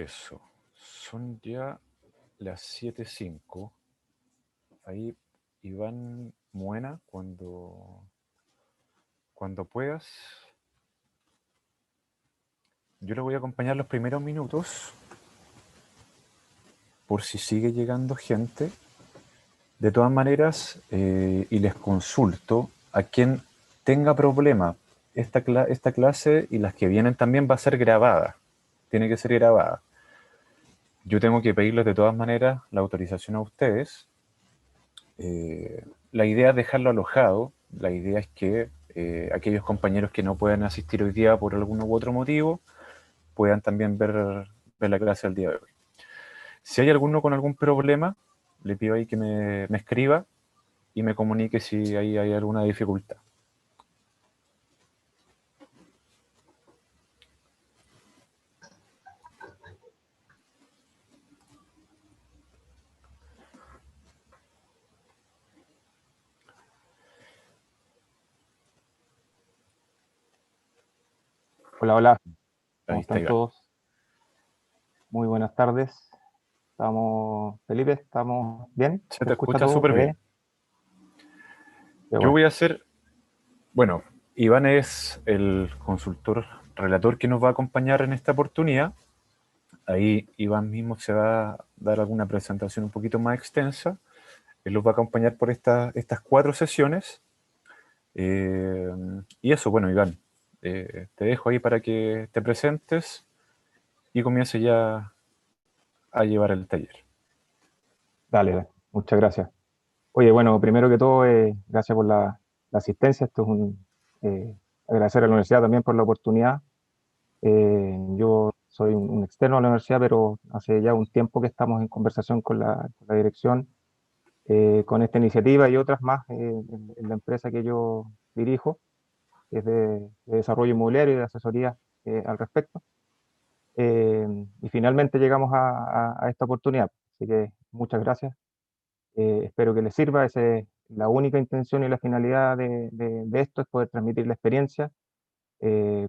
Eso. Son ya las 7:05. Ahí, Iván Muena, cuando puedas. Yo le voy a acompañar los primeros minutos, por si sigue llegando gente. De todas maneras, y les consulto, a quien tenga problema, esta clase y las que vienen también va a ser grabada. Tiene que ser grabada. Yo tengo que pedirles de todas maneras la autorización a ustedes. La idea es dejarlo alojado. La idea es que aquellos compañeros que no puedan asistir hoy día por alguno u otro motivo puedan también ver la clase el día de hoy. Si hay alguno con algún problema, le pido ahí que me escriba y me comunique si hay alguna dificultad. Hola, hola, Ahí ¿cómo está están Iván. todos? Muy buenas tardes. Felipe, ¿estamos bien? Se ¿Se te escucha escucha todo? súper ¿Se ve? bien. Qué Yo bueno. voy a hacer, bueno, Iván es el consultor relator que nos va a acompañar en esta oportunidad. Ahí Iván mismo se va a dar alguna presentación un poquito más extensa. Él los va a acompañar por estas 4 sesiones. Y eso, bueno, Iván, te dejo ahí para que te presentes y comiences ya a llevar el taller. Dale, muchas gracias. Oye, bueno, primero que todo, gracias por la asistencia. Agradecer a la universidad también por la oportunidad. Yo soy un externo a la universidad, pero hace ya un tiempo que estamos en conversación con la dirección, con esta iniciativa y otras más en la empresa que yo dirijo, que es de desarrollo inmobiliario y de asesoría al respecto. Y finalmente llegamos a esta oportunidad. Así que muchas gracias. Espero que les sirva. La única intención y la finalidad de esto es poder transmitir la experiencia,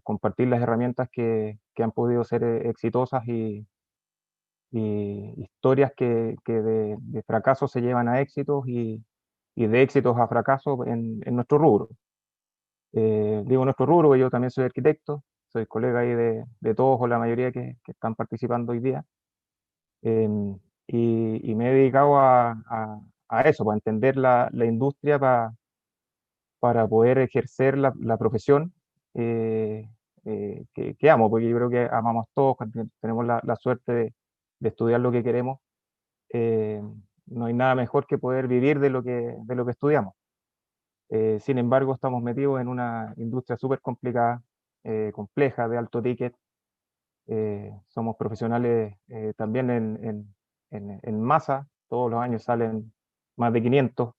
compartir las herramientas que han podido ser exitosas y historias que de fracasos se llevan a éxitos y de éxitos a fracasos en nuestro rubro. Digo nuestro rubro, porque yo también soy arquitecto, soy colega ahí de todos o la mayoría que están participando hoy día. Em, y me he dedicado a eso, para entender la industria, para poder ejercer la profesión que amo, porque yo creo que amamos todos, cuando tenemos la suerte de estudiar lo que queremos. eh, no hay nada mejor que poder vivir de lo que estudiamos. Sin embargo, estamos metidos en una industria súper complicada, compleja, de alto ticket. Somos profesionales también en masa. Todos los años salen más de 500,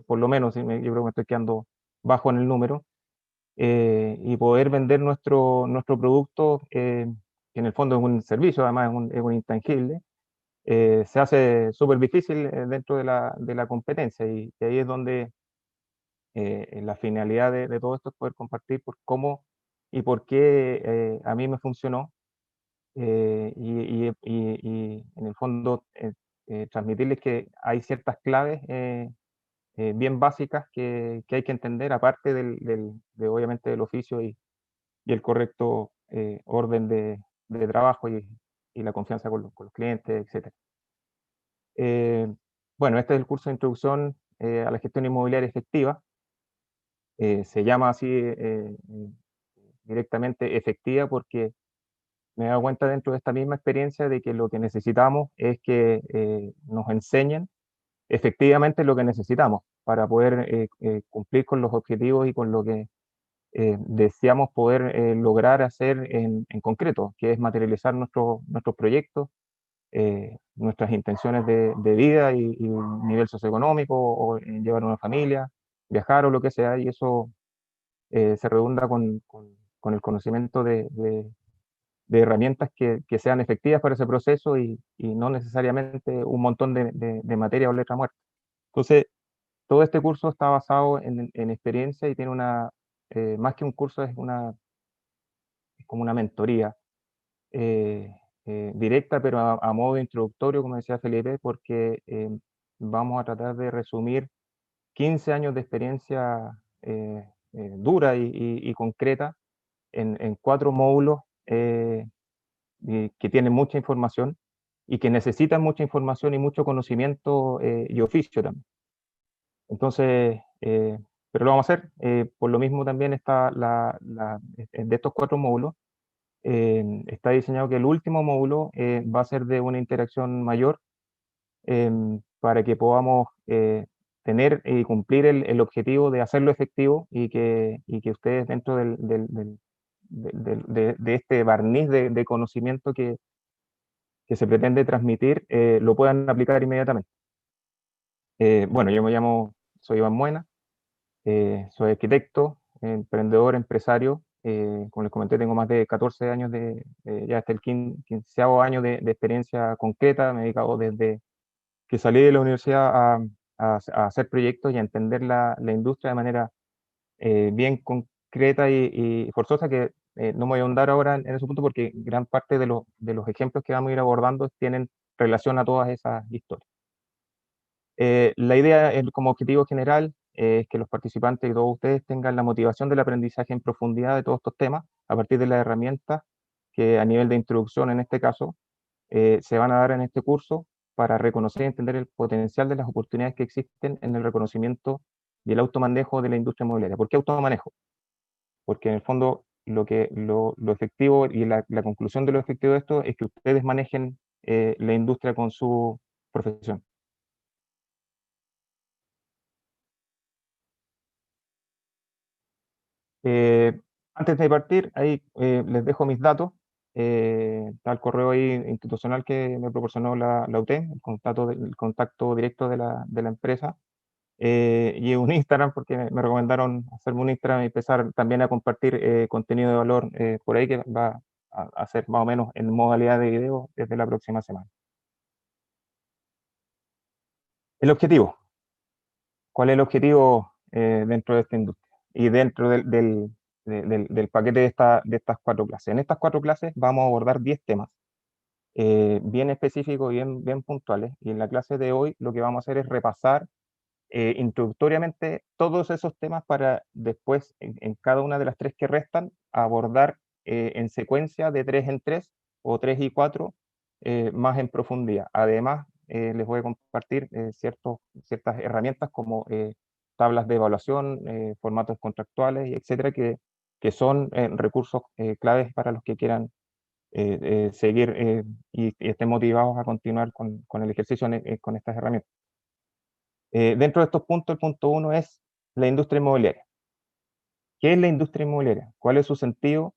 por lo menos, yo creo que me estoy quedando bajo en el número. Y poder vender nuestro producto, que en el fondo es un servicio, además es un intangible, se hace súper difícil dentro de la competencia. Y ahí es donde la finalidad de todo esto es poder compartir por cómo y por qué a mí me funcionó, y en el fondo transmitirles que hay ciertas claves bien básicas que hay que entender, aparte de obviamente del oficio y el correcto orden de trabajo y la confianza con los clientes, etcétera. Eh, bueno, este es el curso de introducción a la gestión inmobiliaria efectiva. Se llama así directamente efectiva porque me he dado cuenta dentro de esta misma experiencia de que lo que necesitamos es que nos enseñen efectivamente lo que necesitamos para poder cumplir con los objetivos y con lo que deseamos poder lograr hacer en concreto, que es materializar nuestros proyectos, nuestras intenciones de vida y nivel socioeconómico, o en llevar una familia, viajar o lo que sea. Y eso se redunda con el conocimiento de herramientas que sean efectivas para ese proceso, y no necesariamente un montón de materia o letra muerta. Entonces, todo este curso está basado en experiencia y tiene más que un curso, es como una mentoría, directa, pero a modo introductorio, como decía Felipe, porque vamos a tratar de resumir 15 años de experiencia dura y concreta en 4 módulos que tienen mucha información y que necesitan mucha información y mucho conocimiento y oficio también. Entonces, pero lo vamos a hacer. Por lo mismo también está de estos 4 módulos, está diseñado que el último módulo va a ser de una interacción mayor para que podamos tener y cumplir el objetivo de hacerlo efectivo y que ustedes dentro de este barniz de conocimiento que se pretende transmitir lo puedan aplicar inmediatamente. Bueno, yo me llamo, soy Iván Muena, soy arquitecto, emprendedor, empresario. Como les comenté, tengo más de 14 años ya hasta el 15º año de experiencia concreta. Me he dedicado desde que salí de la universidad a hacer proyectos y a entender la industria de manera bien concreta y forzosa, que no me voy a ahondar ahora en ese punto porque gran parte de los ejemplos que vamos a ir abordando tienen relación a todas esas historias. La idea como objetivo general es que los participantes y todos ustedes tengan la motivación del aprendizaje en profundidad de todos estos temas a partir de las herramientas que a nivel de introducción en este caso se van a dar en este curso para reconocer y entender el potencial de las oportunidades que existen en el reconocimiento y el automanejo de la industria inmobiliaria. ¿Por qué automanejo? Porque en el fondo lo efectivo y la conclusión de lo efectivo de esto es que ustedes manejen la industria con su profesión. Antes de partir, ahí les dejo mis datos. Está el correo ahí institucional que me proporcionó la UTEM, el contacto directo de la empresa. Y un Instagram, porque me recomendaron hacerme un Instagram y empezar también a compartir contenido de valor por ahí, que va a ser más o menos en modalidad de video desde la próxima semana. El objetivo. ¿Cuál es el objetivo dentro de esta industria? Y dentro del paquete de estas 4 clases. En estas 4 clases vamos a abordar 10 temas bien específicos y bien puntuales. Y en la clase de hoy lo que vamos a hacer es repasar introductoriamente todos esos temas para después, en cada una de las 3 que restan, abordar en secuencia de 3 en 3 o 3 y 4 más en profundidad. Además, les voy a compartir ciertas herramientas como tablas de evaluación, formatos contractuales, etcétera, que son recursos claves para los que quieran seguir y estén motivados a continuar con el ejercicio con estas herramientas. Dentro de estos puntos, el punto 1 es la industria inmobiliaria. ¿Qué es la industria inmobiliaria? ¿Cuál es su sentido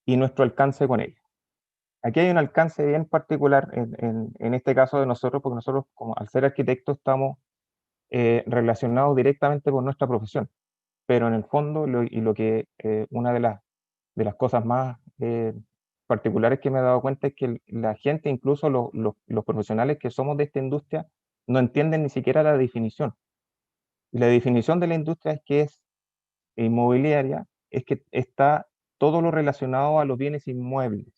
y nuestro alcance con ella? Aquí hay un alcance bien particular en este caso de nosotros, porque nosotros, como al ser arquitectos, estamos relacionados directamente con nuestra profesión. Pero en el fondo, una de las cosas más particulares que me he dado cuenta es que la gente, incluso los profesionales que somos de esta industria, no entienden ni siquiera la definición. Y la definición de la industria es que es inmobiliaria, es que está todo lo relacionado a los bienes inmuebles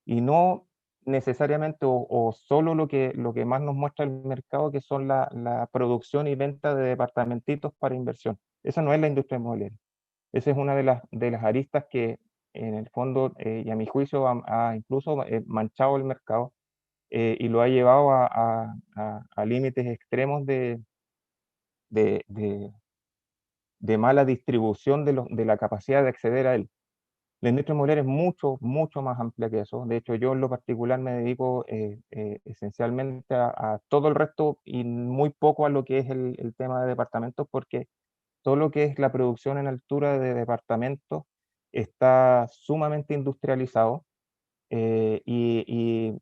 y no necesariamente o solo lo que más nos muestra el mercado, que son la producción y venta de departamentitos para inversión. Esa no es la industria inmobiliaria. Esa es una de las aristas que en el fondo y a mi juicio ha incluso manchado el mercado y lo ha llevado a límites extremos de, de, de mala distribución de la capacidad de acceder a él. La industria inmobiliaria es mucho, mucho más amplia que eso. De hecho, yo en lo particular me dedico esencialmente a todo el resto y muy poco a lo que es el tema de departamentos, porque todo lo que es la producción en altura de departamentos está sumamente industrializado y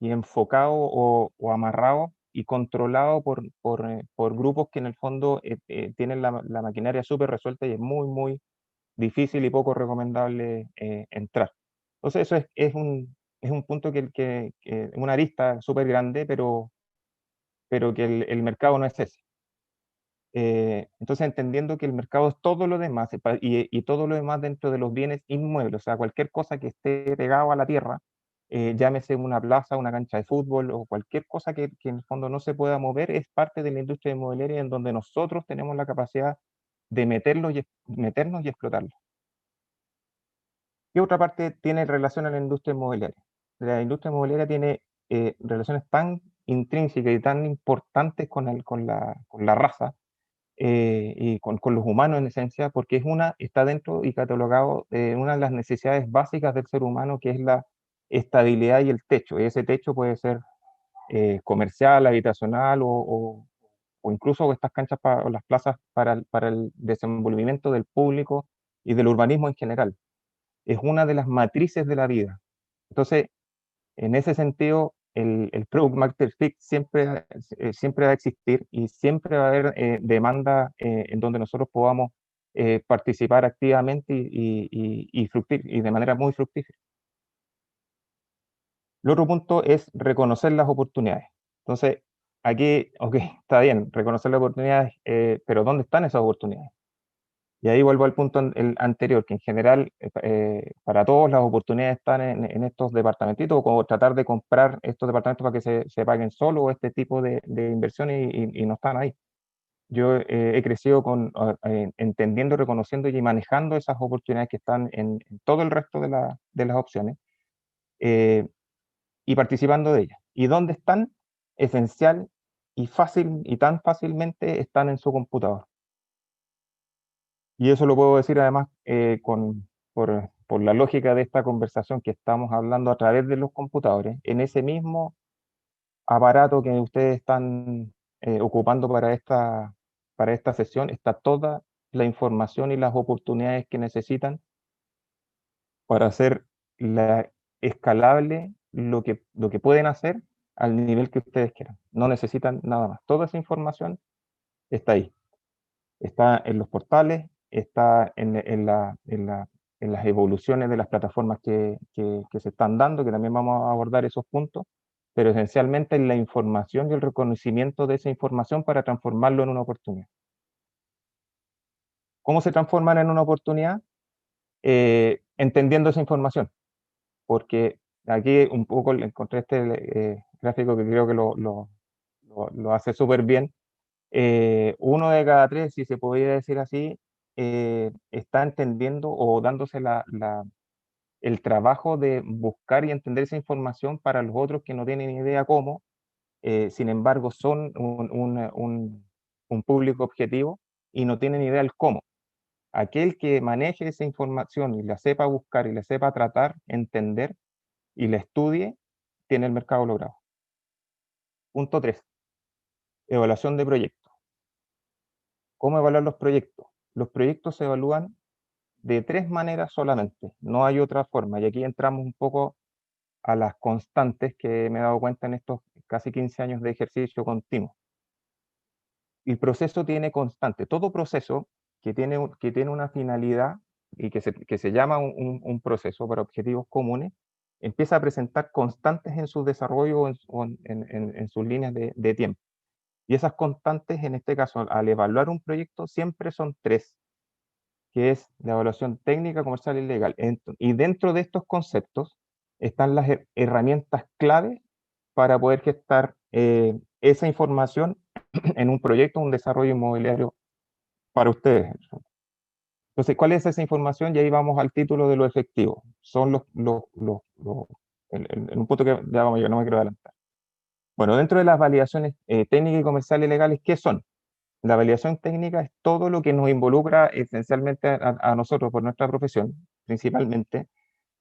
enfocado o amarrado y controlado por grupos que en el fondo tienen la maquinaria súper resuelta y es muy, muy difícil y poco recomendable entrar. Entonces eso es un punto una arista súper grande, pero que el mercado no es ese. Entonces, entendiendo que el mercado es todo lo demás y todo lo demás dentro de los bienes inmuebles, o sea, cualquier cosa que esté pegado a la tierra, llámese una plaza, una cancha de fútbol o cualquier cosa que en el fondo no se pueda mover, es parte de la industria inmobiliaria en donde nosotros tenemos la capacidad de meternos y explotarlo. ¿Qué otra parte tiene relación a la industria inmobiliaria? La industria inmobiliaria tiene relaciones tan intrínsecas y tan importantes con la raza y con los humanos en esencia, porque está dentro y catalogado de una de las necesidades básicas del ser humano, que es la estabilidad y el techo. Y ese techo puede ser comercial, habitacional o incluso estas canchas o las plazas para el desenvolvimiento del público y del urbanismo en general. Es una de las matrices de la vida. Entonces, en ese sentido, el Product Market Fit siempre va a existir y siempre va a haber demanda en donde nosotros podamos participar activamente y de manera muy fructífera. El otro punto es reconocer las oportunidades. Entonces, aquí, ok, está bien, reconocer las oportunidades, pero ¿dónde están esas oportunidades? Y ahí vuelvo al punto el anterior, que en general para todos las oportunidades están en estos departamentitos, o tratar de comprar estos departamentos para que se paguen solo, o este tipo de inversiones y no están ahí. Yo he crecido entendiendo, reconociendo y manejando esas oportunidades que están en todo el resto de las opciones eh, y participando de ellas. ¿Y dónde están? Esencial y fácil, y tan fácilmente están en su computador. Y eso lo puedo decir además por la lógica de esta conversación, que estamos hablando a través de los computadores. En ese mismo aparato que ustedes están ocupando para esta sesión está toda la información y las oportunidades que necesitan para hacer escalable lo que pueden hacer al nivel que ustedes quieran. No necesitan nada más. Toda esa información está ahí. Está en los portales, está en las evoluciones de las plataformas que se están dando, que también vamos a abordar esos puntos, pero esencialmente en la información y el reconocimiento de esa información para transformarlo en una oportunidad. ¿Cómo se transforman en una oportunidad? Entendiendo esa información, porque aquí un poco encontré este gráfico que creo que lo hace súper bien. Uno de cada tres, si se podría decir así, está entendiendo o dándose el trabajo de buscar y entender esa información para los otros que no tienen idea cómo, sin embargo son un público objetivo y no tienen idea del cómo. Aquel que maneje esa información y la sepa buscar y la sepa tratar, entender y la estudie, tiene el mercado logrado. Punto 3. Evaluación de proyectos. ¿Cómo evaluar los proyectos? Los proyectos se evalúan de tres maneras solamente, no hay otra forma. Y aquí entramos un poco a las constantes que me he dado cuenta en estos casi 15 años de ejercicio continuo. El proceso tiene constante. Todo proceso que tiene una finalidad y que se llama un proceso para objetivos comunes, empieza a presentar constantes en su desarrollo o en sus líneas de tiempo. Y esas constantes, en este caso, al evaluar un proyecto, siempre son tres, que es la evaluación técnica, comercial y legal. Y dentro de estos conceptos están las herramientas clave para poder gestar esa información en un proyecto, un desarrollo inmobiliario para ustedes. Entonces, ¿cuál es esa información? Y ahí vamos al título de lo efectivo. Son en un punto que ya vamos, yo no me quiero adelantar. Bueno, dentro de las validaciones técnicas y comerciales y legales, ¿qué son? La validación técnica es todo lo que nos involucra esencialmente a nosotros por nuestra profesión, principalmente,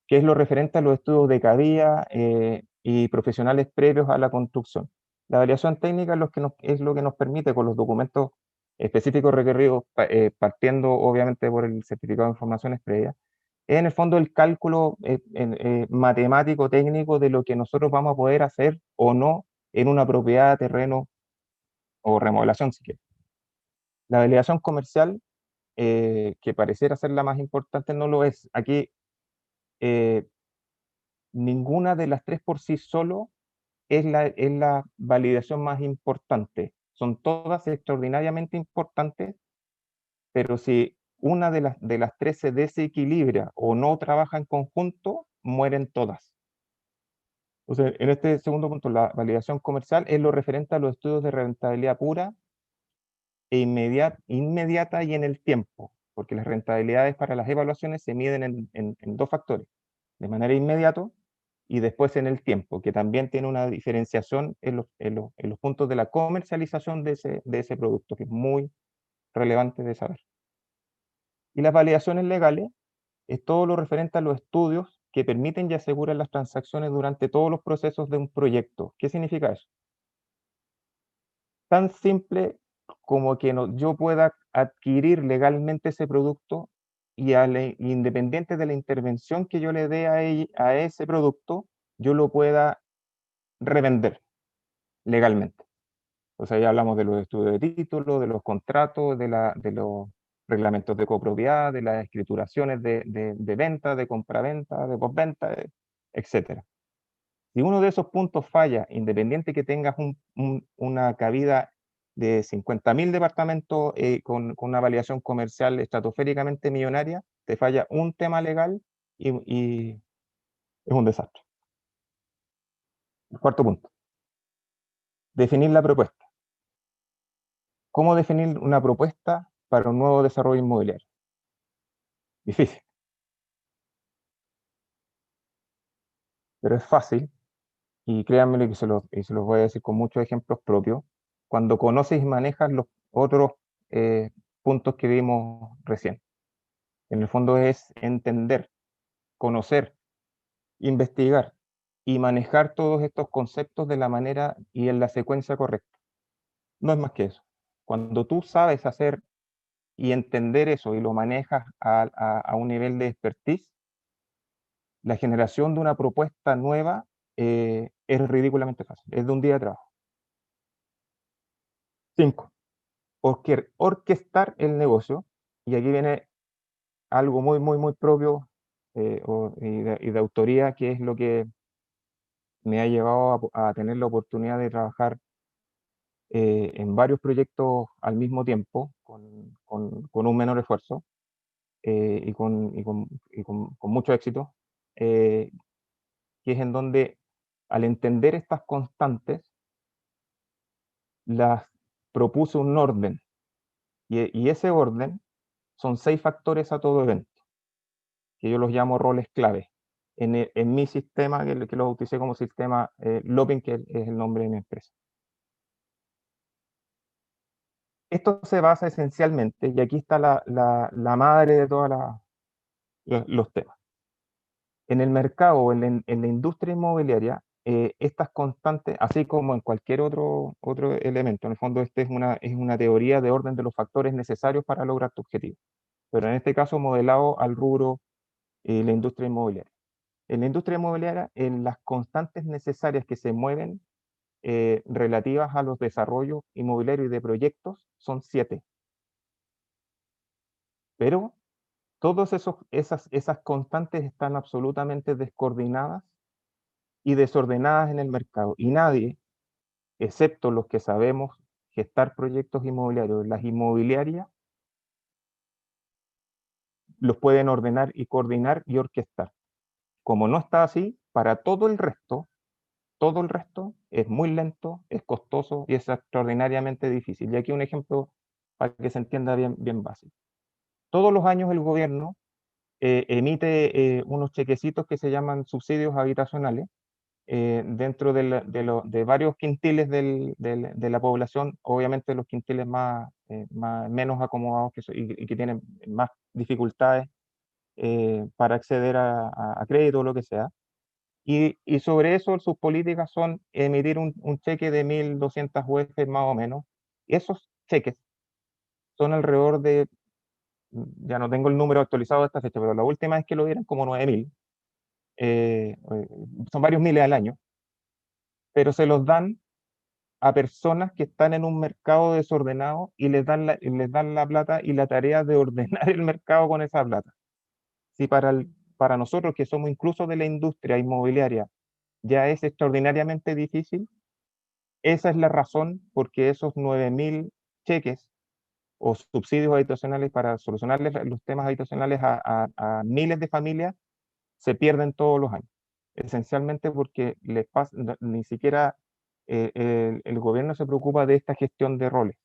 que es lo referente a los estudios de CADIA y profesionales previos a la construcción. La validación técnica es lo que nos permite, con los documentos específicos requeridos, partiendo obviamente por el certificado de informaciones previas, es en el fondo el cálculo matemático técnico de lo que nosotros vamos a poder hacer o no en una propiedad, terreno o remodelación, si quieres. La validación comercial, que pareciera ser la más importante, no lo es. Aquí ninguna de las tres por sí solo es la validación más importante. son todas extraordinariamente importantes, pero si una de las tres se desequilibra o no trabaja en conjunto, mueren todas. Entonces, en este segundo punto, la validación comercial es lo referente a los estudios de rentabilidad pura e inmediata y en el tiempo, porque las rentabilidades para las evaluaciones se miden en dos factores, de manera inmediata y después en el tiempo, que también tiene una diferenciación en los puntos de la comercialización de ese producto, que es muy relevante de saber. Y las validaciones legales es todo lo referente a los estudios que permiten y aseguran las transacciones durante todos los procesos de un proyecto. ¿Qué significa eso? Tan simple como que yo pueda adquirir legalmente ese producto y independiente de la intervención que yo le dé a ese producto, yo lo pueda revender legalmente. O sea, ya hablamos de los estudios de título, de los contratos, de los reglamentos de copropiedad, de las escrituraciones de venta, de compraventa, de postventa, etcétera. Si uno de esos puntos falla, independiente que tengas una cabida de 50.000 departamentos con una validación comercial estratosféricamente millonaria, te falla un tema legal y es un desastre. El cuarto punto, definir la propuesta. ¿Cómo definir una propuesta para un nuevo desarrollo inmobiliario? Difícil, pero es fácil, y créanme que se los voy a decir con muchos ejemplos propios. Cuando conoces y manejas los otros puntos que vimos recién. En el fondo es entender, conocer, investigar y manejar todos estos conceptos de la manera y en la secuencia correcta. No es más que eso. Cuando tú sabes hacer y entender eso y lo manejas a un nivel de expertise, la generación de una propuesta nueva es ridículamente fácil. Es de un día de trabajo. 5. Orquestar el negocio. Y aquí viene algo muy, muy, muy propio y de autoría, que es lo que me ha llevado a tener la oportunidad de trabajar en varios proyectos al mismo tiempo, con un menor esfuerzo con mucho éxito, que es en donde al entender estas constantes, las propuse un orden, y ese orden son 6 factores a todo evento, que yo los llamo roles clave. En mi sistema, que lo bauticé como sistema Lopin, que es el nombre de mi empresa. Esto se basa esencialmente, y aquí está la madre de todos los temas. En el mercado o en la industria inmobiliaria, estas constantes, así como en cualquier otro elemento, en el fondo es una teoría de orden de los factores necesarios para lograr tu objetivo, pero en este caso modelado al rubro la industria inmobiliaria. En la industria inmobiliaria, en las constantes necesarias que se mueven relativas a los desarrollos inmobiliarios y de proyectos son 7. Pero todas esas constantes están absolutamente descoordinadas y desordenadas en el mercado. Y nadie, excepto los que sabemos gestar proyectos inmobiliarios, las inmobiliarias, los pueden ordenar y coordinar y orquestar. Como no está así, para todo el resto es muy lento, es costoso y es extraordinariamente difícil. Y aquí un ejemplo para que se entienda bien, bien básico. Todos los años el gobierno emite unos chequecitos que se llaman subsidios habitacionales dentro de varios quintiles de la población, obviamente los quintiles menos acomodados y que tienen más dificultades para acceder a crédito o lo que sea. Y sobre eso sus políticas son emitir un cheque de 1.200 UF más o menos. Esos cheques son alrededor de, ya no tengo el número actualizado de esta fecha, pero la última vez que lo dieron como 9.000. Son varios miles al año, pero se los dan a personas que están en un mercado desordenado y les dan la plata y la tarea de ordenar el mercado con esa plata. Si para nosotros que somos incluso de la industria inmobiliaria ya es extraordinariamente difícil, esa es la razón porque esos 9.000 cheques o subsidios habitacionales para solucionarles los temas habitacionales a miles de familias se pierden todos los años. Esencialmente porque ni siquiera el gobierno se preocupa de esta gestión de roles.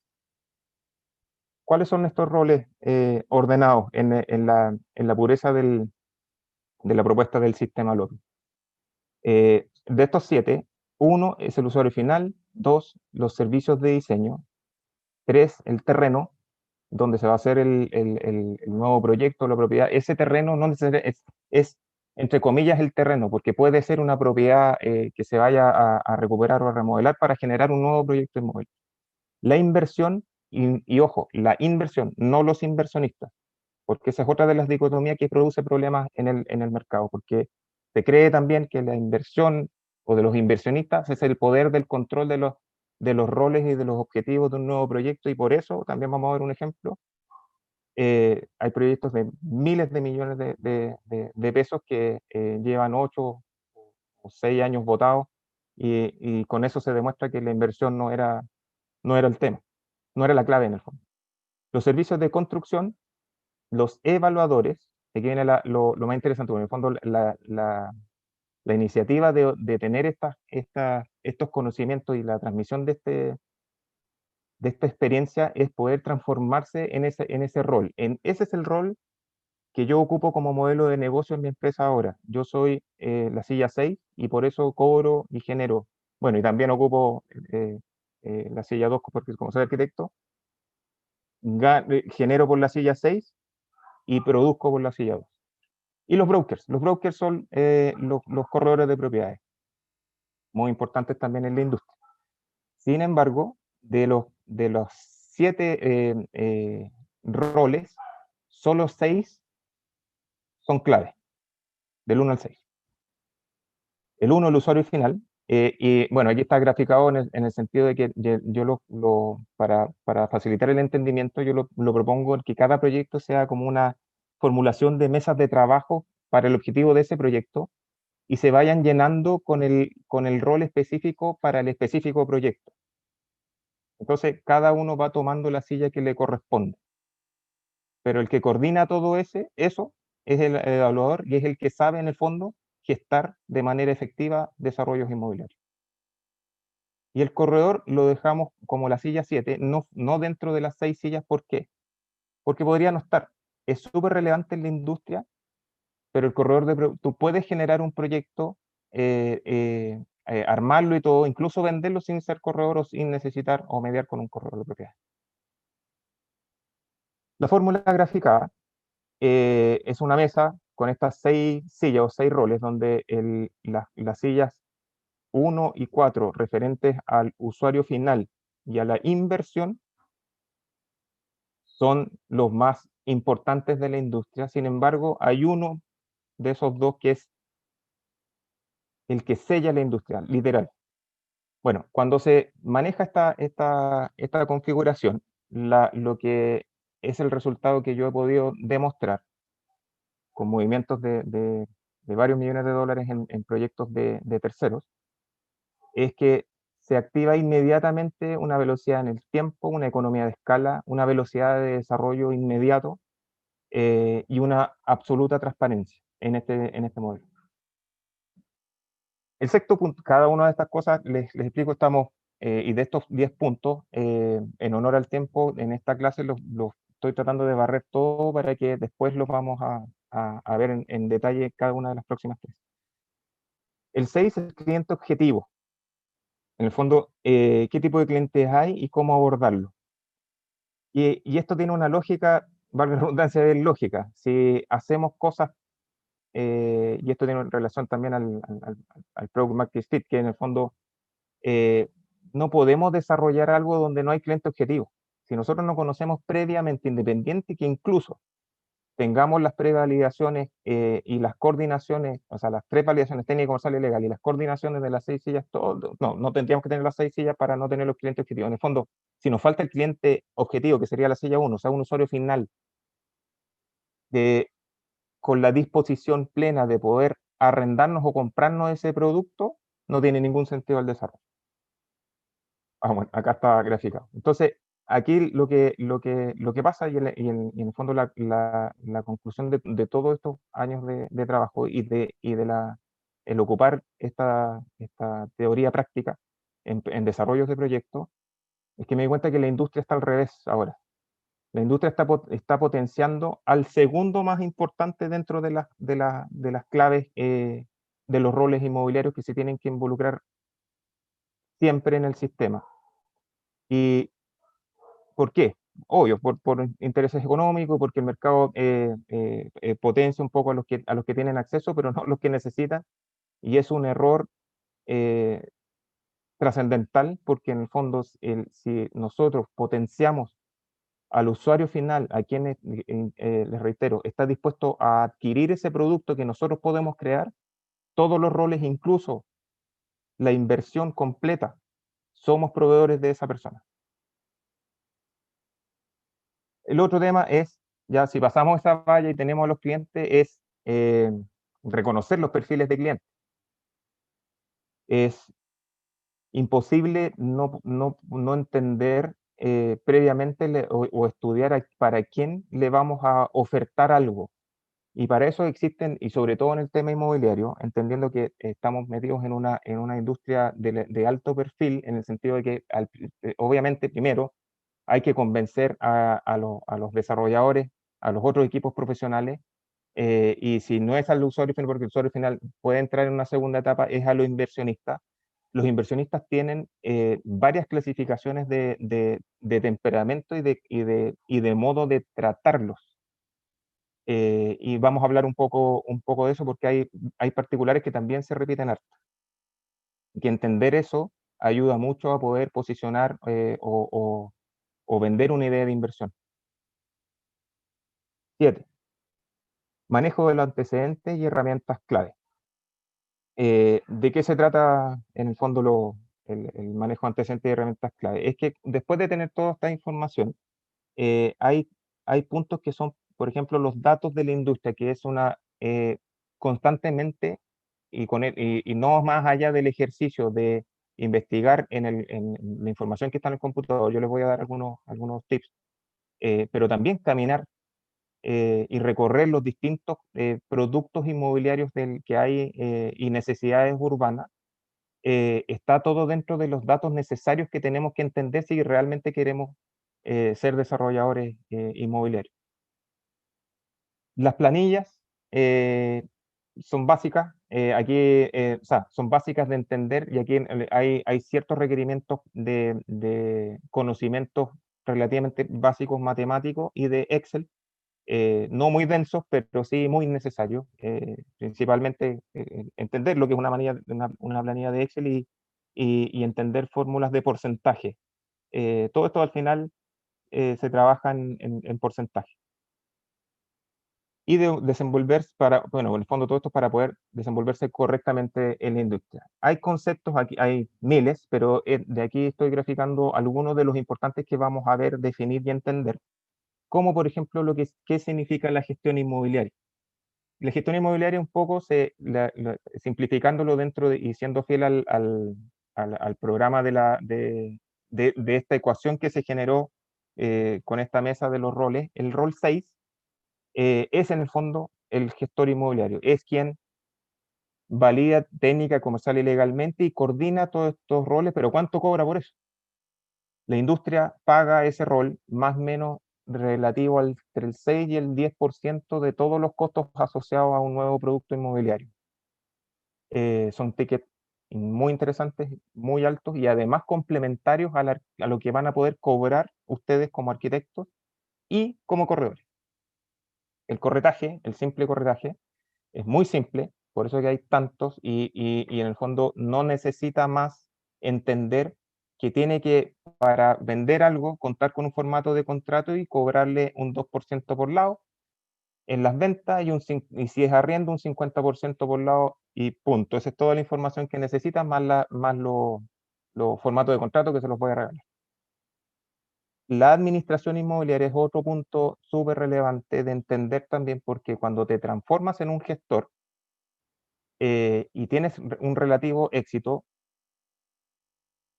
¿Cuáles son estos roles ordenados en la pureza de la propuesta del sistema López? De estos 7, 1 es el usuario final, 2 los servicios de diseño, 3 el terreno, donde se va a hacer el nuevo proyecto, la propiedad. Ese terreno no necesariamente es, entre comillas, el terreno, porque puede ser una propiedad que se vaya a recuperar o a remodelar para generar un nuevo proyecto inmobiliario. La inversión, y ojo, la inversión, no los inversionistas, porque esa es otra de las dicotomías que produce problemas en el mercado, porque se cree también que la inversión o de los inversionistas es el poder del control de los roles y de los objetivos de un nuevo proyecto, y por eso también vamos a ver un ejemplo. Hay proyectos de miles de millones de pesos que llevan 8 o 6 años votados, y con eso se demuestra que la inversión no era el tema, no era la clave en el fondo. Los servicios de construcción, los evaluadores, aquí viene lo más interesante, porque en el fondo la iniciativa de tener estos conocimientos y la transmisión de esta experiencia es poder transformarse en ese rol. Ese es el rol que yo ocupo como modelo de negocio en mi empresa ahora. Yo soy la silla 6 y por eso cobro y genero. Bueno, y también ocupo la silla 2 porque como soy arquitecto, genero por la silla 6 y produzco por la silla 2. Y los brokers son los corredores de propiedades, muy importantes también en la industria. Sin embargo, de los 7 roles, solo 6 son claves, del 1 al 6. El 1, el usuario final, y bueno, aquí está graficado en el sentido de que yo para facilitar el entendimiento, yo lo propongo que cada proyecto sea como una formulación de mesas de trabajo para el objetivo de ese proyecto, y se vayan llenando con el rol específico para el específico proyecto. Entonces, cada uno va tomando la silla que le corresponde. Pero el que coordina todo eso es el evaluador, y es el que sabe en el fondo gestar de manera efectiva desarrollos inmobiliarios. Y el corredor lo dejamos como la silla 7, no dentro de las 6 sillas. ¿Por qué? Porque podría no estar. Es súper relevante en la industria, pero el corredor tú puedes generar un proyecto, armarlo y todo, incluso venderlo sin ser corredor o sin necesitar o mediar con un corredor de propiedad. La fórmula graficada es una mesa con estas 6 sillas o 6 roles, donde las sillas 1 y 4 referentes al usuario final y a la inversión son los más importantes de la industria. Sin embargo, hay uno de esos dos que es el que sella la industria, literal. Bueno, cuando se maneja esta configuración, lo que es el resultado que yo he podido demostrar con movimientos de varios millones de dólares en proyectos de terceros, es que se activa inmediatamente una velocidad en el tiempo, una economía de escala, una velocidad de desarrollo inmediato, y una absoluta transparencia en este modelo. El sexto punto, cada una de estas cosas les explico, y de estos 10 puntos, en honor al tiempo, en esta clase los estoy tratando de barrer todo para que después los vamos a ver en detalle cada una de las próximas 3. El 6 es el cliente objetivo. En el fondo, qué tipo de clientes hay y cómo abordarlo. Y esto tiene una lógica, valga la redundancia, de lógica. Si hacemos cosas, y esto tiene relación también al Product Market Fit, que en el fondo no podemos desarrollar algo donde no hay cliente objetivo. Si nosotros no conocemos previamente, independiente que incluso tengamos las prevalidaciones y las coordinaciones, o sea, las prevalidaciones técnicas, comerciales y legales, y las coordinaciones de las 6 sillas, no tendríamos que tener las 6 sillas para no tener los clientes objetivos. En el fondo, si nos falta el cliente objetivo, que sería la silla 1, o sea, un usuario final, con la disposición plena de poder arrendarnos o comprarnos ese producto, no tiene ningún sentido el desarrollo. Bueno, acá está graficado. Entonces, aquí lo que pasa y en el fondo la conclusión de todos estos años de trabajo el ocupar esta teoría práctica en desarrollos de proyectos, es que me di cuenta que la industria está al revés ahora. La industria está potenciando al segundo más importante dentro de las claves de los roles inmobiliarios que se tienen que involucrar siempre en el sistema. ¿Y por qué? Obvio, por intereses económicos, porque el mercado potencia un poco a los que tienen acceso, pero no a los que necesitan, y es un error eh, trascendental, porque en el fondo, si nosotros potenciamos al usuario final, a quien, les reitero, está dispuesto a adquirir ese producto que nosotros podemos crear, todos los roles, incluso la inversión completa, somos proveedores de esa persona. El otro tema es, ya si pasamos esa valla y tenemos a los clientes, es reconocer los perfiles de clientes. Es imposible no entender previamente o estudiar para quién le vamos a ofertar algo. Y para eso existen, y sobre todo en el tema inmobiliario, entendiendo que estamos metidos en una industria de alto perfil, en el sentido de que obviamente primero hay que convencer a los desarrolladores, a los otros equipos profesionales, y si no es al usuario final, porque el usuario final puede entrar en una segunda etapa, es a los inversionistas. Los inversionistas tienen varias clasificaciones de temperamento y de modo de tratarlos. Y vamos a hablar un poco de eso, porque hay particulares que también se repiten harto. Y entender eso ayuda mucho a poder posicionar o vender una idea de inversión. 7. Manejo de los antecedentes y herramientas clave. ¿De qué se trata en el fondo el manejo de antecedentes y herramientas clave? Es que después de tener toda esta información, hay puntos que son, por ejemplo, los datos de la industria, que es constantemente, y no más allá del ejercicio de investigar en la información que está en el computador. Yo les voy a dar algunos tips, pero también caminar y recorrer los distintos productos inmobiliarios que hay y necesidades urbanas. Está todo dentro de los datos necesarios que tenemos que entender si realmente queremos ser desarrolladores inmobiliarios. Las planillas son básicas, o sea, son básicas de entender, y aquí hay ciertos requerimientos de conocimientos relativamente básicos matemáticos y de Excel, no muy densos, pero sí muy necesarios. Principalmente entender lo que es una planilla de Excel y entender fórmulas de porcentaje. Todo esto al final se trabaja en porcentaje. Y desenvolverse bueno, en el fondo todo esto es para poder desenvolverse correctamente en la industria. Hay conceptos, aquí hay miles, pero de aquí estoy graficando algunos de los importantes que vamos a ver, definir y entender, como por ejemplo qué significa la gestión inmobiliaria. La gestión inmobiliaria un poco, simplificándolo y siendo fiel al programa de esta ecuación que se generó con esta mesa de los roles, el rol 6 es en el fondo el gestor inmobiliario, es quien valida técnica, comercial y legalmente y coordina todos estos roles, pero ¿cuánto cobra por eso? La industria paga ese rol más o menos relativo entre el 6 y el 10% de todos los costos asociados a un nuevo producto inmobiliario. Son tickets muy interesantes, muy altos y además complementarios a lo que van a poder cobrar ustedes como arquitectos y como corredores. El simple corretaje, es muy simple, por eso que hay tantos, y en el fondo no necesita más entender que tiene que, para vender algo, contar con un formato de contrato y cobrarle un 2% por lado en las ventas y si es arriendo un 50% por lado y punto. Esa es toda la información que necesitan, más los formatos de contrato que se los voy a regalar. La administración inmobiliaria es otro punto súper relevante de entender también, porque cuando te transformas en un gestor, y tienes un relativo éxito,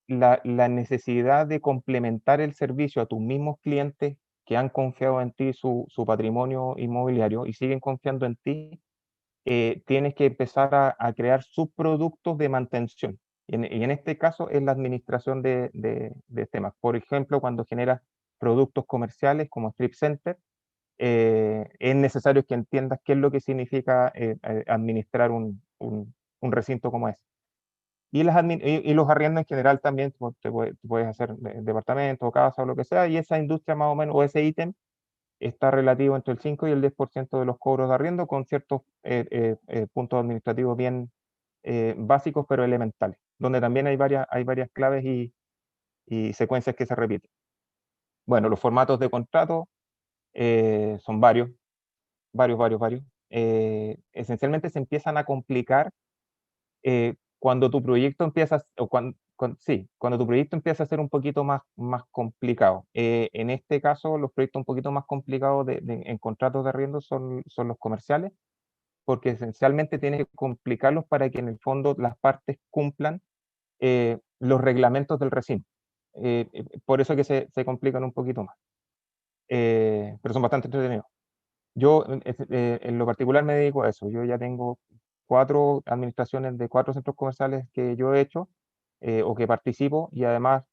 la necesidad de complementar el servicio a tus mismos clientes que han confiado en ti su patrimonio inmobiliario y siguen confiando en ti, tienes que empezar a crear subproductos de mantención. Y en este caso es la administración de temas. Por ejemplo, cuando generas productos comerciales como Strip Center, es necesario que entiendas qué es lo que significa administrar un recinto como ese. Y los arriendos en general también, tú puedes hacer departamento, casa o lo que sea, y esa industria más o menos, o ese ítem, está relativo entre el 5 y el 10% de los cobros de arriendo, con ciertos puntos administrativos bien básicos, pero elementales, donde también hay varias claves y secuencias que se repiten. Bueno, los formatos de contrato son varios. Esencialmente se empiezan a complicar cuando tu proyecto empieza, o sí, cuando tu proyecto empieza a ser un poquito más complicado. En este caso, los proyectos un poquito más complicados en contratos de arriendo son los comerciales, porque esencialmente tienes que complicarlos para que en el fondo las partes cumplan los reglamentos del recinto. Por eso que se complican un poquito más, pero son bastante entretenidos. Yo en lo particular me dedico a eso. Yo ya tengo 4 administraciones de 4 centros comerciales que yo he hecho o que participo, y además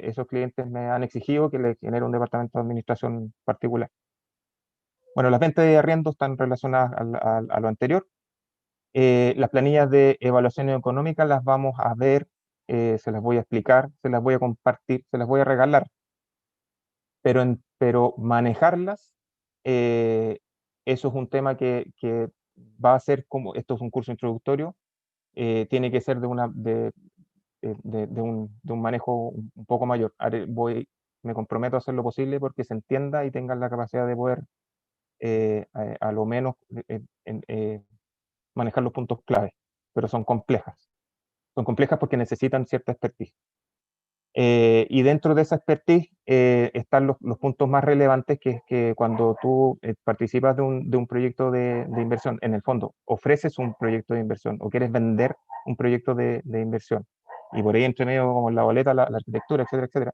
esos clientes me han exigido que les genere un departamento de administración particular. Bueno, las ventas de arriendo están relacionadas a lo anterior. Las planillas de evaluación económica las vamos a ver, se las voy a explicar, se las voy a compartir, se las voy a regalar, pero manejarlas, eso es un tema que va a ser como, esto es un curso introductorio, tiene que ser de un manejo un poco mayor. Me comprometo a hacer lo posible porque se entienda y tengan la capacidad de poder, a lo menos, manejar los puntos clave, pero son complejas. Son complejas porque necesitan cierta expertise. Y dentro de esa expertise están los puntos más relevantes, que es que cuando tú participas de un proyecto de inversión, en el fondo ofreces un proyecto de inversión o quieres vender un proyecto de inversión, y por ahí entre medio como la boleta, la arquitectura, etcétera,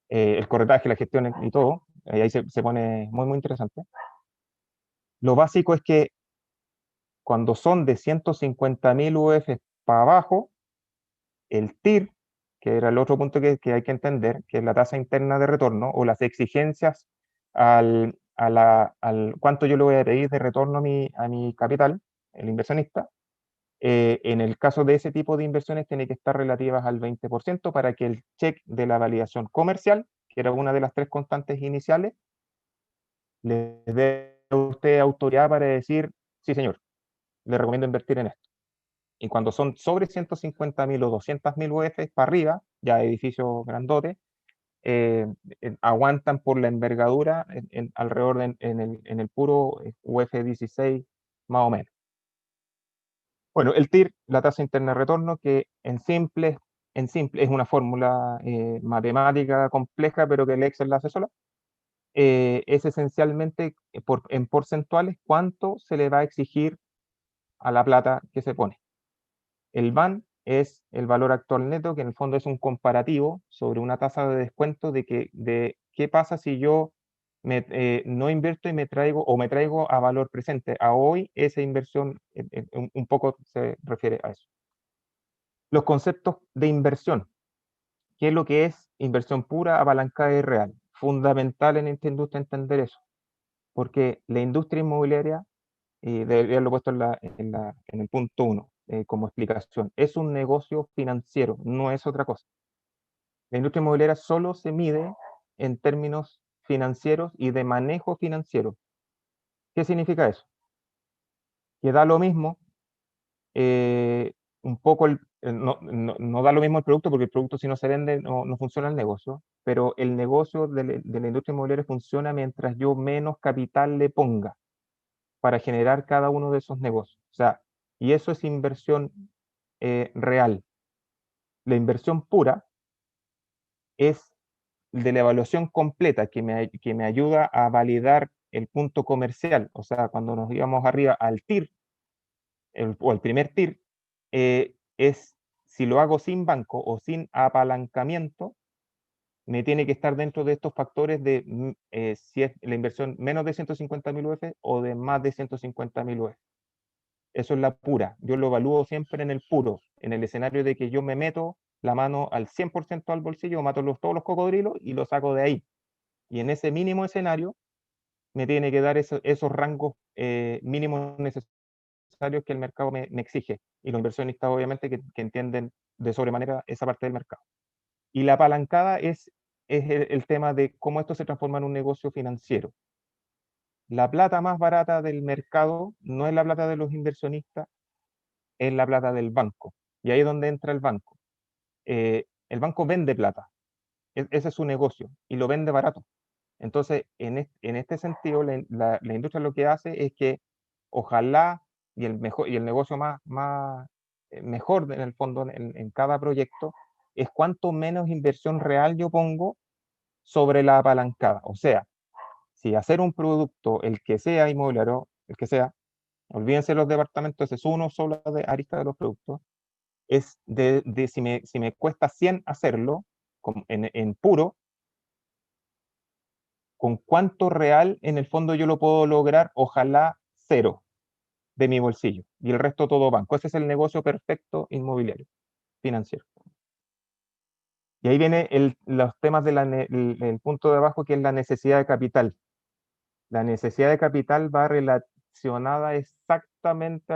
el corretaje, la gestión y todo, ahí se pone muy interesante. Lo básico es que cuando son de 150.000 UF para abajo, el TIR, que era el otro punto que hay que entender, que es la tasa interna de retorno o las exigencias al cuánto yo le voy a pedir de retorno a mi capital, el inversionista. En el caso de ese tipo de inversiones tiene que estar relativas al 20% para que el check de la validación comercial, que era una de las 3 constantes iniciales, le dé a usted autoridad para decir, sí señor, le recomiendo invertir en esto. Y cuando son sobre 150.000 o 200.000 UF para arriba, ya edificios grandotes, aguantan por la envergadura alrededor en el puro UF 16 más o menos. Bueno, el TIR, la tasa interna de retorno, que en simple es una fórmula matemática compleja, pero que el Excel la hace sola, es esencialmente en porcentuales cuánto se le va a exigir a la plata que se pone. El VAN es el valor actual neto, que en el fondo es un comparativo sobre una tasa de descuento de qué pasa si yo no invierto y me traigo a valor presente. A hoy esa inversión un poco se refiere a eso. Los conceptos de inversión. ¿Qué es lo que es inversión pura, apalancada y real? Fundamental en esta industria entender eso, porque la industria inmobiliaria, y debería haberlo puesto en el punto 1 como explicación, es un negocio financiero, no es otra cosa. La industria inmobiliaria solo se mide en términos financieros y de manejo financiero. ¿Qué significa eso? Que da lo mismo, un poco, no da lo mismo el producto, porque el producto, si no se vende no funciona el negocio, pero el negocio de la industria inmobiliaria funciona mientras yo menos capital le ponga para generar cada uno de esos negocios. O sea, y eso es inversión real. La inversión pura es de la evaluación completa que me ayuda a validar el punto comercial. O sea, cuando nos íbamos arriba al TIR, o al primer TIR, es si lo hago sin banco o sin apalancamiento, me tiene que estar dentro de estos factores de si es la inversión menos de 150.000 UF o de más de 150.000 UF. Eso es la pura. Yo lo evalúo siempre en el puro, en el escenario de que yo me meto la mano al 100% al bolsillo, mato todos los cocodrilos y lo saco de ahí. Y en ese mínimo escenario me tiene que dar esos rangos mínimos necesarios que el mercado me exige. Y los inversionistas obviamente que entienden de sobremanera esa parte del mercado. Y la apalancada es el tema de cómo esto se transforma en un negocio financiero. La plata más barata del mercado no es la plata de los inversionistas, es la plata del banco. Y ahí es donde entra el banco. El banco vende plata, ese es su negocio, y lo vende barato. Entonces, en este sentido, la industria lo que hace es que ojalá, y el negocio mejor en el fondo en cada proyecto, es cuanto menos inversión real yo pongo sobre la apalancada. O sea, si hacer un producto, el que sea inmobiliario, el que sea, olvídense los departamentos, ese es uno solo de arista de los productos, es si me cuesta 100 hacerlo en puro, con cuánto real en el fondo yo lo puedo lograr, ojalá cero de mi bolsillo y el resto todo banco. Ese es el negocio perfecto inmobiliario, financiero. Y ahí viene los temas del punto de abajo, que es la necesidad de capital. La necesidad de capital va relacionada exactamente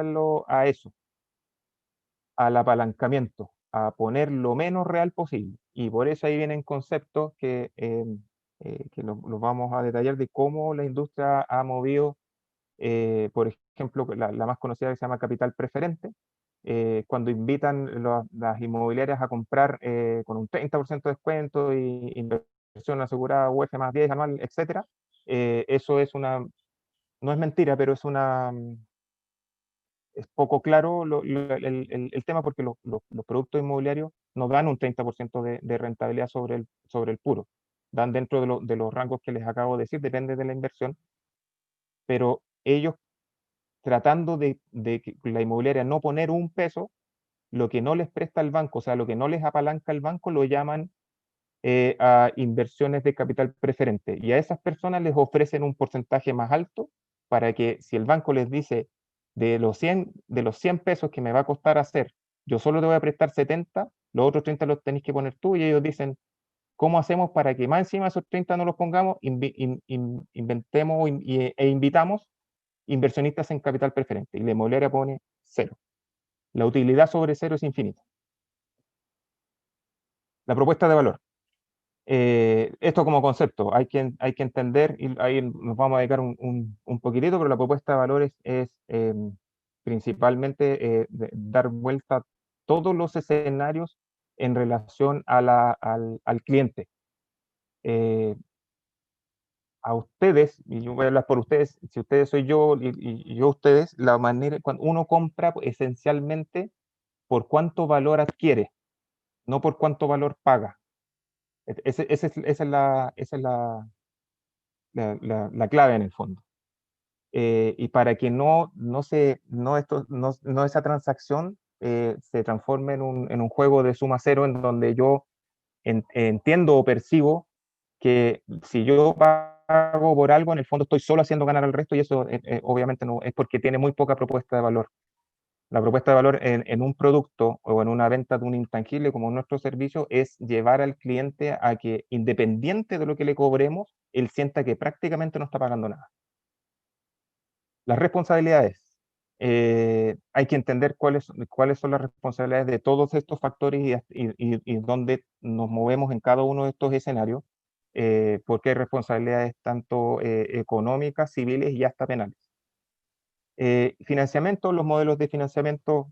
a eso, al apalancamiento, a poner lo menos real posible. Y por eso ahí vienen conceptos que los vamos a detallar de cómo la industria ha movido, por ejemplo, la más conocida que se llama capital preferente, cuando invitan las inmobiliarias a comprar con un 30% de descuento y inversión asegurada UF más 10 anual, etcétera. Eso no es mentira, pero es poco claro el tema, porque los productos inmobiliarios no dan un 30% de rentabilidad sobre el puro. Dan dentro de los rangos que les acabo de decir, depende de la inversión, pero ellos, tratando de que la inmobiliaria no poner un peso, lo que no les presta el banco, o sea, lo que no les apalanca el banco, lo llaman a inversiones de capital preferente. Y a esas personas les ofrecen un porcentaje más alto para que, si el banco les dice de los 100 pesos que me va a costar hacer, yo solo te voy a prestar 70, los otros 30 los tenéis que poner tú, y ellos dicen, ¿cómo hacemos para que más encima de esos 30 no los pongamos? Inventemos e invitamos inversionistas en capital preferente. Y la inmobiliaria pone cero. La utilidad sobre cero es infinita. La propuesta de valor. Esto como concepto, hay que entender, y ahí nos vamos a dedicar un poquitito, pero la propuesta de valores es principalmente dar vuelta a todos los escenarios en relación al cliente. A ustedes, y yo voy a hablar por ustedes, si ustedes soy yo y yo ustedes, la manera, cuando uno compra esencialmente por cuánto valor adquiere, no por cuánto valor paga. Esa es la clave en el fondo. Y para que no esa transacción se transforme en un juego de suma cero, en donde yo entiendo o percibo que si yo pago por algo, en el fondo estoy solo haciendo ganar al resto, y eso obviamente no es, porque tiene muy poca propuesta de valor. La propuesta de valor en un producto o en una venta de un intangible como nuestro servicio es llevar al cliente a que, independiente de lo que le cobremos, él sienta que prácticamente no está pagando nada. Las responsabilidades. Hay que entender cuáles son las responsabilidades de todos estos factores y dónde nos movemos en cada uno de estos escenarios, porque hay responsabilidades tanto económicas, civiles y hasta penales. Financiamiento, los modelos de financiamiento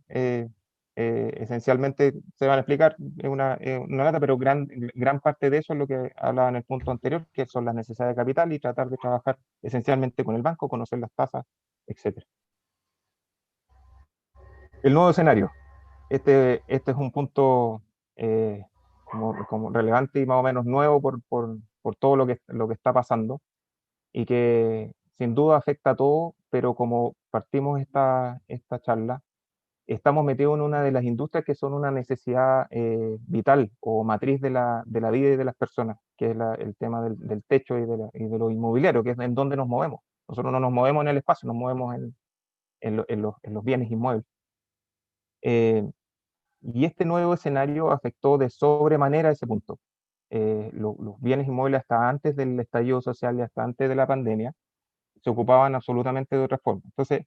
esencialmente se van a explicar en una lata, pero gran parte de eso es lo que hablaba en el punto anterior, que son las necesidades de capital, y tratar de trabajar esencialmente con el banco, conocer las tasas, etc. El nuevo escenario. Este es un punto como relevante y más o menos nuevo por todo lo que está pasando, y que sin duda afecta a todo, pero como partimos esta charla, estamos metidos en una de las industrias que son una necesidad vital o matriz de la vida y de las personas, que es el tema del techo y de lo inmobiliario, que es en donde nos movemos. Nosotros no nos movemos en el espacio, nos movemos en los bienes inmuebles. Y este nuevo escenario afectó de sobremanera ese punto. Los bienes inmuebles hasta antes del estallido social y hasta antes de la pandemia se ocupaban absolutamente de otra forma. Entonces,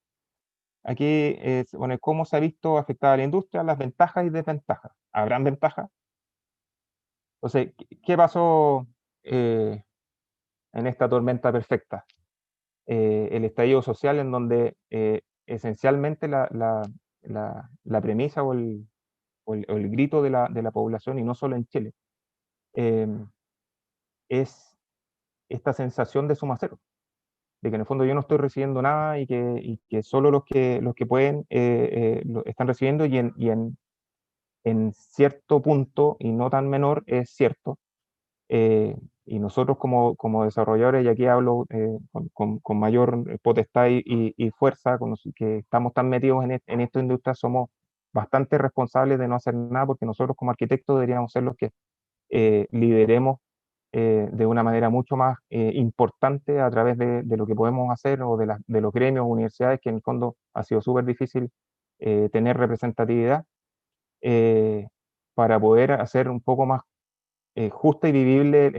aquí bueno, cómo se ha visto afectada la industria, las ventajas y desventajas. ¿Habrán ventajas? Entonces, ¿qué pasó en esta tormenta perfecta? El estallido social en donde esencialmente la premisa o el grito de la población, y no solo en Chile, eh, es esta sensación de suma cero, de que en el fondo yo no estoy recibiendo nada y que solo los que pueden lo están recibiendo en cierto punto, y no tan menor, es cierto. Y nosotros como desarrolladores, y aquí hablo con mayor potestad y fuerza, con los que estamos tan metidos en esta industria, somos bastante responsables de no hacer nada, porque nosotros como arquitectos deberíamos ser los que lideremos de una manera mucho más importante a través de lo que podemos hacer o de los gremios, universidades, que en el fondo ha sido súper difícil tener representatividad eh, para poder hacer un poco más justa y vivible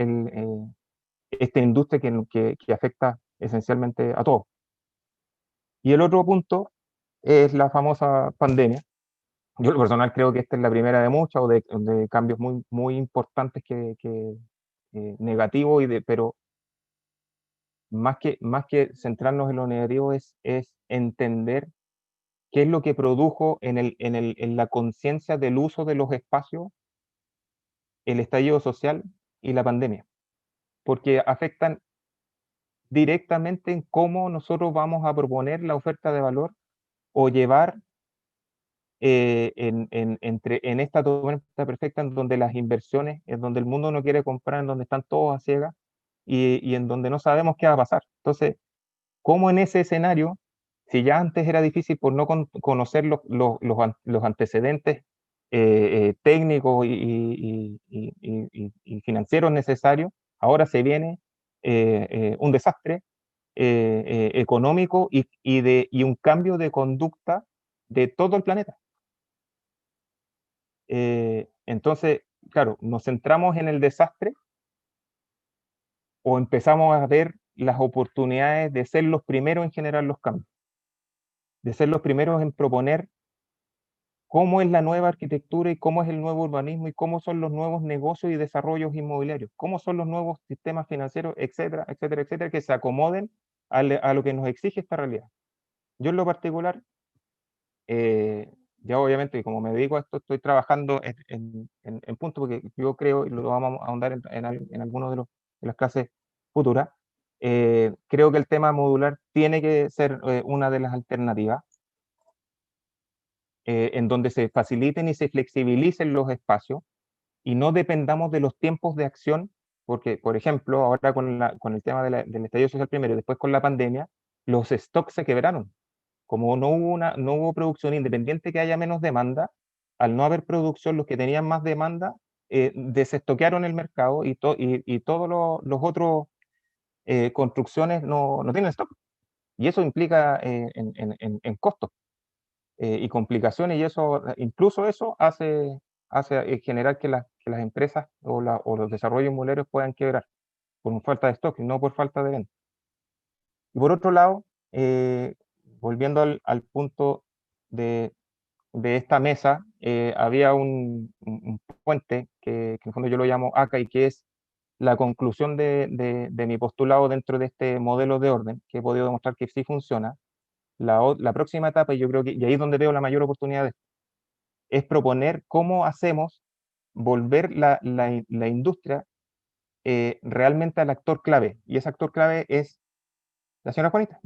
esta industria que afecta esencialmente a todos. Y el otro punto es la famosa pandemia. Yo, en lo personal, creo que esta es la primera de muchas o de cambios muy, muy importantes negativos, pero más que centrarnos en lo negativo es entender qué es lo que produjo en la conciencia del uso de los espacios el estallido social y la pandemia, porque afectan directamente en cómo nosotros vamos a proponer la oferta de valor o llevar en esta tormenta perfecta en donde las inversiones, en donde el mundo no quiere comprar, en donde están todos a ciegas y en donde no sabemos qué va a pasar. Entonces, ¿cómo en ese escenario, si ya antes era difícil por no conocer los antecedentes técnicos y financieros necesarios, ahora se viene un desastre económico y un cambio de conducta de todo el planeta? Entonces, claro, nos centramos en el desastre o empezamos a ver las oportunidades de ser los primeros en generar los cambios, de ser los primeros en proponer cómo es la nueva arquitectura y cómo es el nuevo urbanismo y cómo son los nuevos negocios y desarrollos inmobiliarios, cómo son los nuevos sistemas financieros, etcétera, etcétera, etcétera, que se acomoden a lo que nos exige esta realidad. Yo en lo particular, ya obviamente como me dedico a esto, estoy trabajando en punto, porque yo creo, y lo vamos a ahondar en algunos de las clases futuras, creo que el tema modular tiene que ser una de las alternativas en donde se faciliten y se flexibilicen los espacios y no dependamos de los tiempos de acción, porque, por ejemplo, ahora con el tema del estallido social primero y después con la pandemia, los stocks se quebraron. Como no hubo producción, independiente que haya menos demanda, al no haber producción, los que tenían más demanda desestoquearon el mercado y todos los otros construcciones no tienen stock. Y eso implica en costos y complicaciones, y eso, incluso eso hace generar que las empresas o los desarrollos inmobiliarios puedan quebrar por falta de stock y no por falta de venta. Y por otro lado, volviendo al punto de, de esta mesa, había un puente que en el fondo yo lo llamo ACA y que es la conclusión de mi postulado dentro de este modelo de orden, que he podido demostrar que sí funciona. La próxima etapa, y yo creo que, y ahí es donde veo la mayor oportunidad, es proponer cómo hacemos volver la industria realmente al actor clave. Y ese actor clave es la señora Juanita,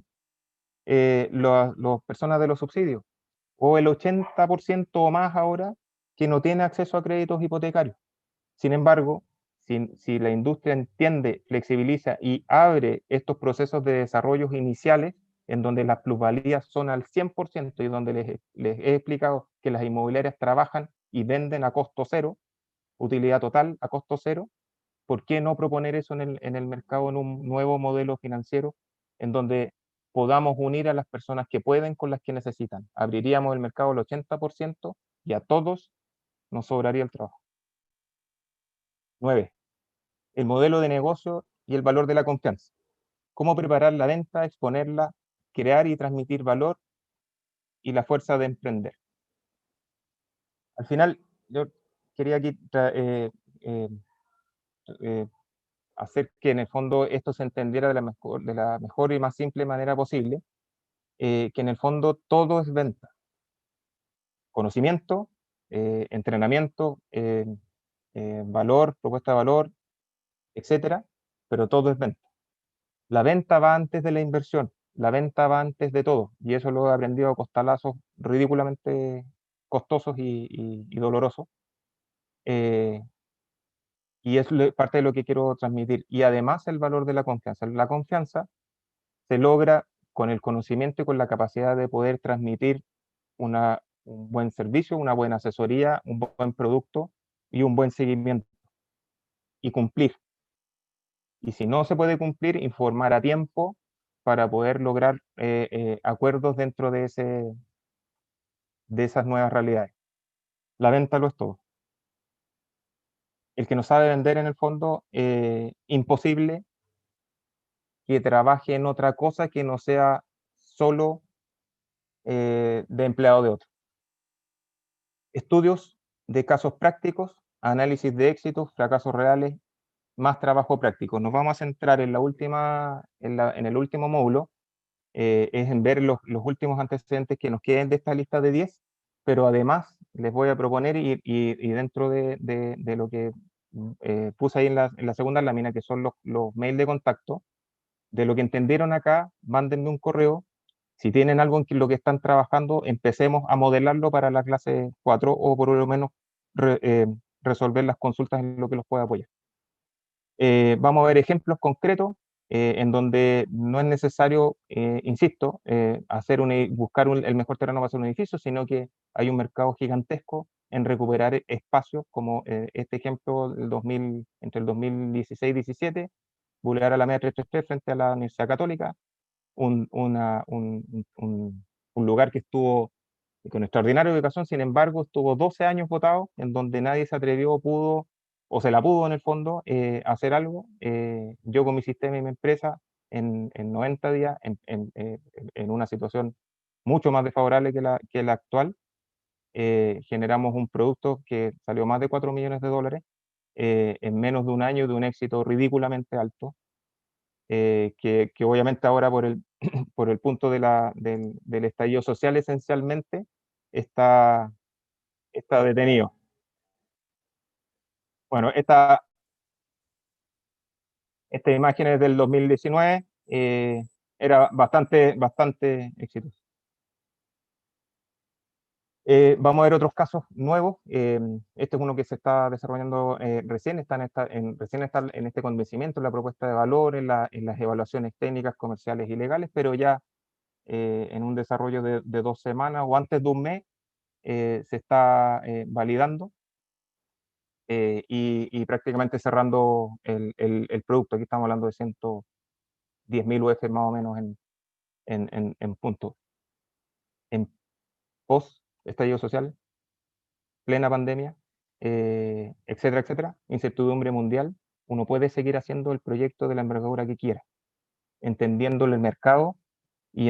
las personas de los subsidios, o el 80% o más ahora que no tiene acceso a créditos hipotecarios. Sin embargo, si la industria entiende, flexibiliza y abre estos procesos de desarrollos iniciales, en donde las plusvalías son al 100% y donde les he explicado que las inmobiliarias trabajan y venden a costo cero, utilidad total a costo cero. ¿Por qué no proponer eso en el mercado, en un nuevo modelo financiero, en donde podamos unir a las personas que pueden con las que necesitan? Abriríamos el mercado al 80% y a todos nos sobraría el trabajo. 9. El modelo de negocio y el valor de la confianza. Cómo preparar la venta, exponerla, crear y transmitir valor y la fuerza de emprender. Al final, yo quería aquí hacer que en el fondo esto se entendiera de la mejor y más simple manera posible, que en el fondo todo es venta. Conocimiento, entrenamiento, valor, propuesta de valor, etcétera, pero todo es venta. La venta va antes de la inversión, la venta va antes de todo, y eso lo he aprendido a costalazos ridículamente costosos y dolorosos. Y es parte de lo que quiero transmitir. Y además el valor de la confianza. La confianza se logra con el conocimiento y con la capacidad de poder transmitir un buen servicio, una buena asesoría, un buen producto y un buen seguimiento. Y cumplir. Y si no se puede cumplir, informar a tiempo para poder lograr acuerdos dentro de esas nuevas realidades. La venta lo es todo. El que no sabe vender en el fondo, imposible que trabaje en otra cosa que no sea solo de empleado de otro. Estudios de casos prácticos, análisis de éxitos, fracasos reales, más trabajo práctico. Nos vamos a centrar en el último módulo, es en ver los últimos antecedentes que nos queden de esta lista de 10, pero además les voy a proponer y dentro de lo que puse ahí en la segunda lámina, que son los mails de contacto, de lo que entendieron acá, mándenme un correo. Si tienen algo en lo que están trabajando, empecemos a modelarlo para la clase 4 o por lo menos resolver las consultas en lo que los pueda apoyar. Vamos a ver ejemplos concretos en donde no es necesario, insisto, buscar el mejor terreno para hacer un edificio, sino que hay un mercado gigantesco en recuperar espacios, como este ejemplo entre el 2016 y 2017, Boulevard Alameda 333 frente a la Universidad Católica, un lugar que estuvo con extraordinaria ubicación, sin embargo, estuvo 12 años votado, en donde nadie se atrevió, pudo, o se la pudo en el fondo, hacer algo. Yo con mi sistema y mi empresa, en 90 días, en una situación mucho más desfavorable que la actual, generamos un producto que salió más de 4 millones de dólares en menos de un año, de un éxito ridículamente alto, que obviamente ahora por el punto del estallido social esencialmente está, está detenido. Bueno, esta imagen es del 2019, era bastante exitoso. Vamos a ver otros casos nuevos. Este es uno que se está desarrollando recién, recién está en este convencimiento, en la propuesta de valor, en las evaluaciones técnicas, comerciales y legales, pero ya en un desarrollo de 2 semanas o antes de un mes se está validando y prácticamente cerrando el producto. Aquí estamos hablando de 110.000 UF más o menos en punto. En post estallido social, plena pandemia, etcétera, etcétera, incertidumbre mundial, uno puede seguir haciendo el proyecto de la envergadura que quiera, entendiendo el mercado y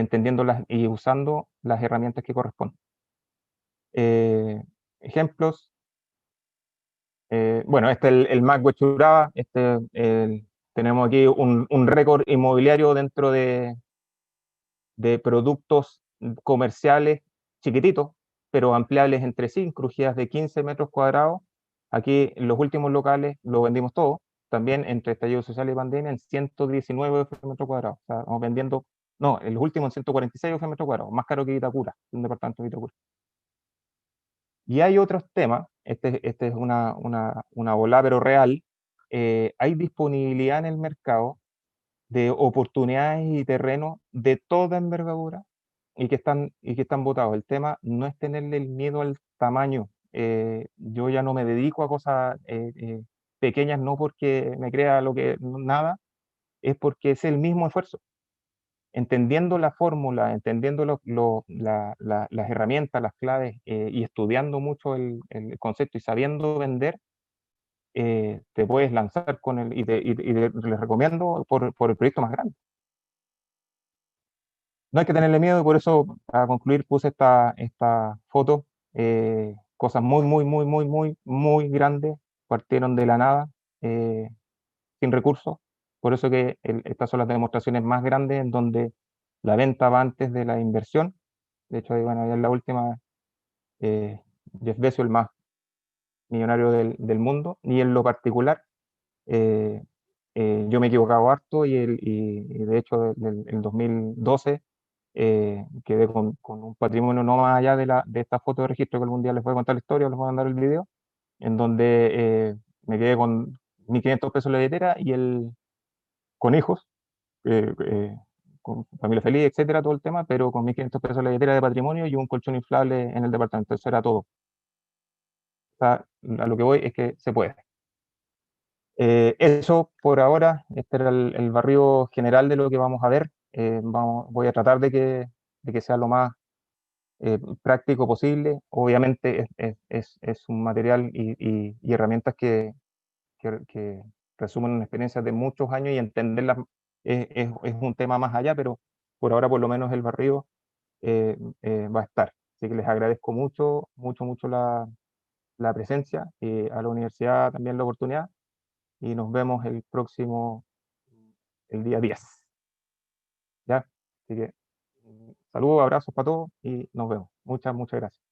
y usando las herramientas que corresponden. Ejemplos. Bueno, este es el MAC Huechuraba. Tenemos aquí un récord inmobiliario dentro de productos comerciales chiquititos, pero ampliables entre sí, crujías de 15 metros cuadrados. Aquí los últimos locales lo vendimos todo, también entre estallido social y pandemia, en 119 metros cuadrados. O sea, vamos vendiendo, no, el último en 146 metros cuadrados, más caro que Vitacura, un departamento de Vitacura. Y hay otros temas, este es una bola, pero real. Hay disponibilidad en el mercado de oportunidades y terrenos de toda envergadura, y que están botados. El tema no es tenerle el miedo al tamaño. Yo ya no me dedico a cosas pequeñas, no porque me crea lo que nada, es porque es el mismo esfuerzo. Entendiendo la fórmula, entendiendo las herramientas, las claves, y estudiando mucho el concepto y sabiendo vender, te puedes lanzar con el, les recomiendo por el proyecto más grande. No hay que tenerle miedo y por eso, para concluir, puse esta foto. Cosas muy, muy, muy, muy, muy, muy grandes partieron de la nada, eh, sin recursos. Por eso que estas son las demostraciones más grandes en donde la venta va antes de la inversión. De hecho, ahí, bueno, ahí en la última, eh, Jeff Bezos, el más millonario del mundo, y en lo particular, eh, yo me he equivocado harto y de hecho en 2012 quedé con un patrimonio no más allá de esta foto de registro, que algún día les voy a contar la historia, les voy a mandar el video, en donde me quedé con 1.500 pesos en la billetera y con hijos, con familia feliz, etcétera, todo el tema, pero con 1.500 pesos en la billetera de patrimonio y un colchón inflable en el departamento. Eso era todo. O sea, a lo que voy es que se puede. Eso por ahora, este era el barrido general de lo que vamos a ver. Voy a tratar de que sea lo más práctico posible. Obviamente es un material y herramientas que resumen una experiencia de muchos años y entenderlas es un tema más allá, pero por ahora por lo menos el barrido va a estar. Así que les agradezco mucho, mucho, mucho la presencia y a la universidad también la oportunidad y nos vemos el día 10. ¿Ya? Así que saludos, abrazos para todos y nos vemos. Muchas, muchas gracias.